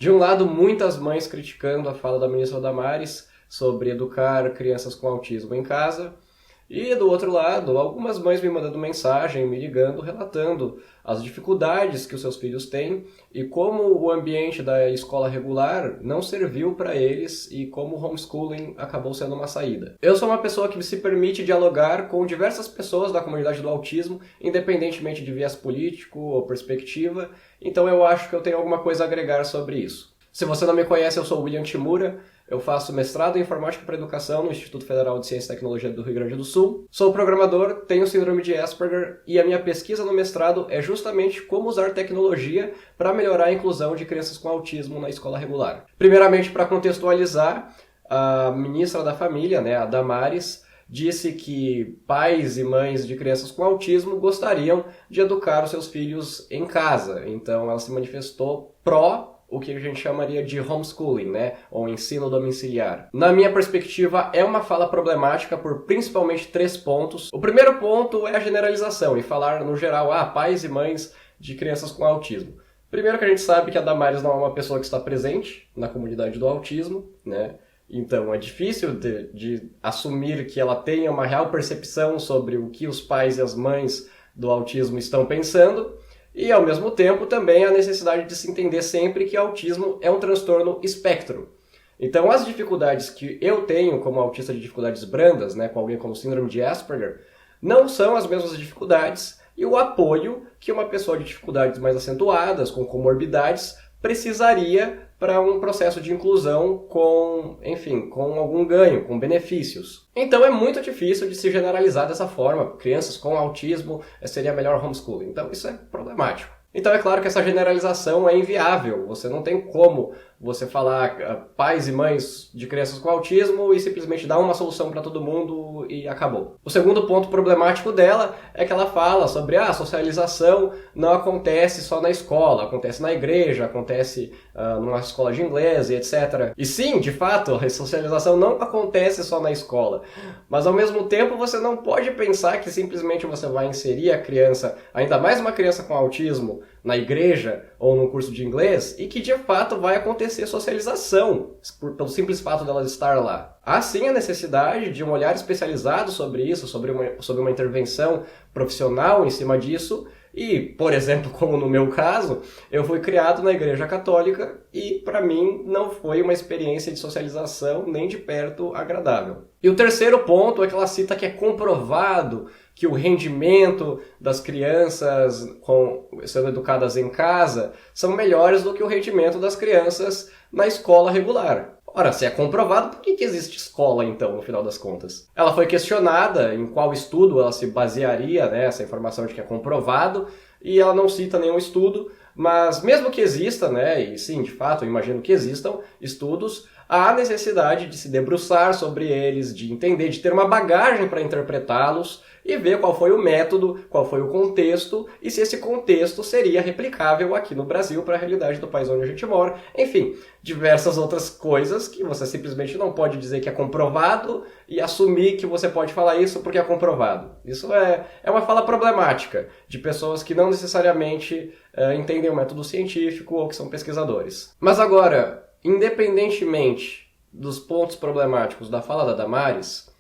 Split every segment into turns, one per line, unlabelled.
De um lado, muitas mães criticando a fala da ministra Damares sobre educar crianças com autismo em casa. E do outro lado, algumas mães me mandando mensagem, me ligando, relatando as dificuldades que os seus filhos têm e como o ambiente da escola regular não serviu para eles e como o homeschooling acabou sendo uma saída. Eu sou uma pessoa que se permite dialogar com diversas pessoas da comunidade do autismo, independentemente de viés político ou perspectiva, então eu acho que eu tenho alguma coisa a agregar sobre isso. Se você não me conhece, eu sou o William Timura, eu faço mestrado em Informática para Educação no Instituto Federal de Ciência e Tecnologia do Rio Grande do Sul. Sou programador, tenho síndrome de Asperger e a minha pesquisa no mestrado é justamente como usar tecnologia para melhorar a inclusão de crianças com autismo na escola regular. Primeiramente, para contextualizar, a ministra da Família, a Damares, disse que pais e mães de crianças com autismo gostariam de educar os seus filhos em casa. Então, ela se manifestou pró o que a gente chamaria de homeschooling, ou ensino domiciliar. Na minha perspectiva, é uma fala problemática por principalmente 3 pontos. O primeiro ponto é a generalização e falar no geral, pais e mães de crianças com autismo. Primeiro que a gente sabe que a Damares não é uma pessoa que está presente na comunidade do autismo, Então é difícil de assumir que ela tenha uma real percepção sobre o que os pais e as mães do autismo estão pensando. E, ao mesmo tempo, também a necessidade de se entender sempre que autismo é um transtorno espectro. Então, as dificuldades que eu tenho como autista de dificuldades brandas, com alguém com síndrome de Asperger, não são as mesmas dificuldades e o apoio que uma pessoa de dificuldades mais acentuadas, com comorbidades, precisaria para um processo de inclusão com algum ganho, com benefícios. Então é muito difícil de se generalizar dessa forma. Crianças com autismo seria melhor homeschooling. Então isso é problemático. Então é claro que essa generalização é inviável. Você não tem como você falar pais e mães de crianças com autismo e simplesmente dar uma solução para todo mundo e acabou. O segundo ponto problemático dela é que ela fala sobre a socialização não acontece só na escola, acontece na igreja, acontece numa escola de inglês e etc. E sim, de fato, a socialização não acontece só na escola. Mas ao mesmo tempo você não pode pensar que simplesmente você vai inserir a criança, ainda mais uma criança com autismo, na igreja ou num curso de inglês e que de fato vai acontecer socialização pelo simples fato dela estar lá. Há sim a necessidade de um olhar especializado sobre isso, sobre uma intervenção profissional em cima disso e, por exemplo, como no meu caso, eu fui criado na igreja católica e para mim não foi uma experiência de socialização nem de perto agradável. E o terceiro ponto é que ela cita que é comprovado que o rendimento das crianças sendo educadas em casa são melhores do que o rendimento das crianças na escola regular. Ora, se é comprovado, por que existe escola, então, no final das contas? Ela foi questionada em qual estudo ela se basearia, essa informação de que é comprovado, e ela não cita nenhum estudo, mas mesmo que exista, e sim, de fato, eu imagino que existam estudos, há necessidade de se debruçar sobre eles, de entender, de ter uma bagagem para interpretá-los e ver qual foi o método, qual foi o contexto e se esse contexto seria replicável aqui no Brasil para a realidade do país onde a gente mora. Enfim, diversas outras coisas que você simplesmente não pode dizer que é comprovado e assumir que você pode falar isso porque é comprovado. Isso é uma fala problemática de pessoas que não necessariamente entendem o método científico ou que são pesquisadores. Mas agora, independentemente dos pontos problemáticos da fala da Damares,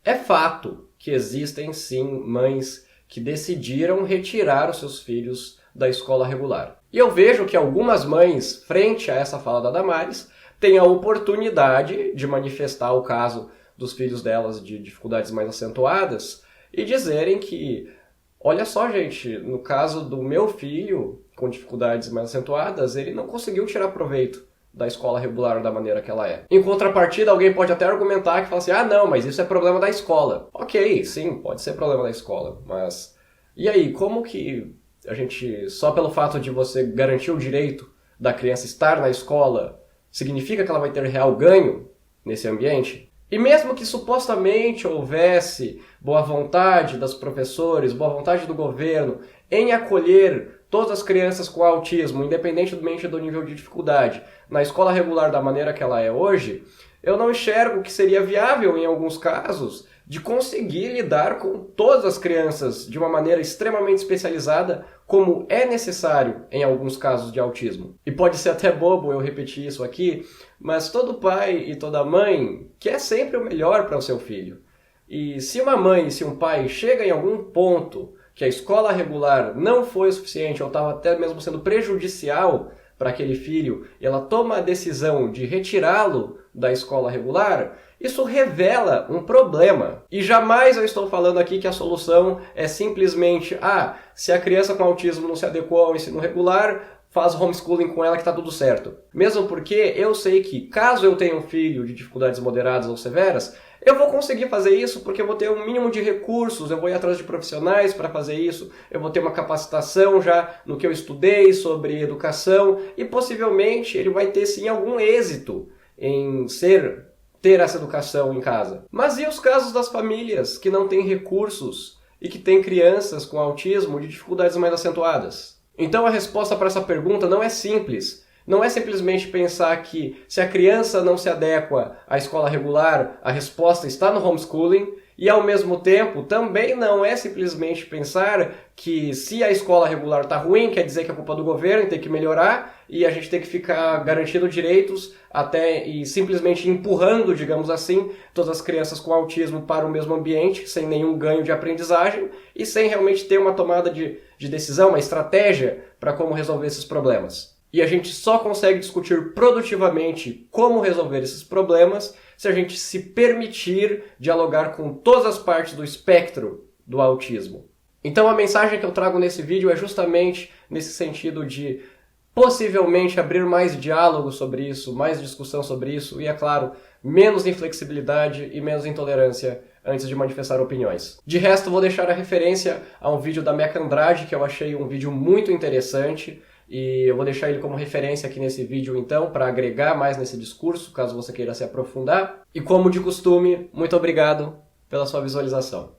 é fato que existem sim mães que decidiram retirar os seus filhos da escola regular. E eu vejo que algumas mães, frente a essa fala da Damares, têm a oportunidade de manifestar o caso dos filhos delas de dificuldades mais acentuadas e dizerem que, olha só gente, no caso do meu filho com dificuldades mais acentuadas, ele não conseguiu tirar proveito da escola regular da maneira que ela é. Em contrapartida, alguém pode até argumentar que fala assim, não, mas isso é problema da escola. Ok, sim, pode ser problema da escola, mas e aí, como que a gente, só pelo fato de você garantir o direito da criança estar na escola, significa que ela vai ter real ganho nesse ambiente? E mesmo que supostamente houvesse boa vontade das professores, boa vontade do governo em acolher todas as crianças com autismo, independentemente do nível de dificuldade, na escola regular da maneira que ela é hoje, eu não enxergo que seria viável, em alguns casos, de conseguir lidar com todas as crianças de uma maneira extremamente especializada como é necessário em alguns casos de autismo. E pode ser até bobo eu repetir isso aqui, mas todo pai e toda mãe quer sempre o melhor para o seu filho. E se uma mãe e se um pai chega em algum ponto que a escola regular não foi o suficiente ou estava até mesmo sendo prejudicial para aquele filho, e ela toma a decisão de retirá-lo da escola regular, isso revela um problema. E jamais eu estou falando aqui que a solução é simplesmente, se a criança com autismo não se adequou ao ensino regular, faz homeschooling com ela que está tudo certo. Mesmo porque eu sei que, caso eu tenha um filho de dificuldades moderadas ou severas, eu vou conseguir fazer isso porque eu vou ter um mínimo de recursos, eu vou ir atrás de profissionais para fazer isso, eu vou ter uma capacitação já no que eu estudei sobre educação e possivelmente ele vai ter sim algum êxito em ter essa educação em casa. Mas e os casos das famílias que não têm recursos e que têm crianças com autismo de dificuldades mais acentuadas? Então a resposta para essa pergunta não é simples. Não é simplesmente pensar que se a criança não se adequa à escola regular, a resposta está no homeschooling, e ao mesmo tempo também não é simplesmente pensar que se a escola regular está ruim, quer dizer que é culpa do governo, tem que melhorar, e a gente tem que ficar garantindo direitos até e simplesmente empurrando, digamos assim, todas as crianças com autismo para o mesmo ambiente, sem nenhum ganho de aprendizagem e sem realmente ter uma tomada de decisão, uma estratégia para como resolver esses problemas. E a gente só consegue discutir produtivamente como resolver esses problemas se a gente se permitir dialogar com todas as partes do espectro do autismo. Então a mensagem que eu trago nesse vídeo é justamente nesse sentido de possivelmente abrir mais diálogo sobre isso, mais discussão sobre isso e, é claro, menos inflexibilidade e menos intolerância antes de manifestar opiniões. De resto, vou deixar a referência a um vídeo da Meca Andrade, que eu achei um vídeo muito interessante, e eu vou deixar ele como referência aqui nesse vídeo então, para agregar mais nesse discurso, caso você queira se aprofundar. E como de costume, muito obrigado pela sua visualização.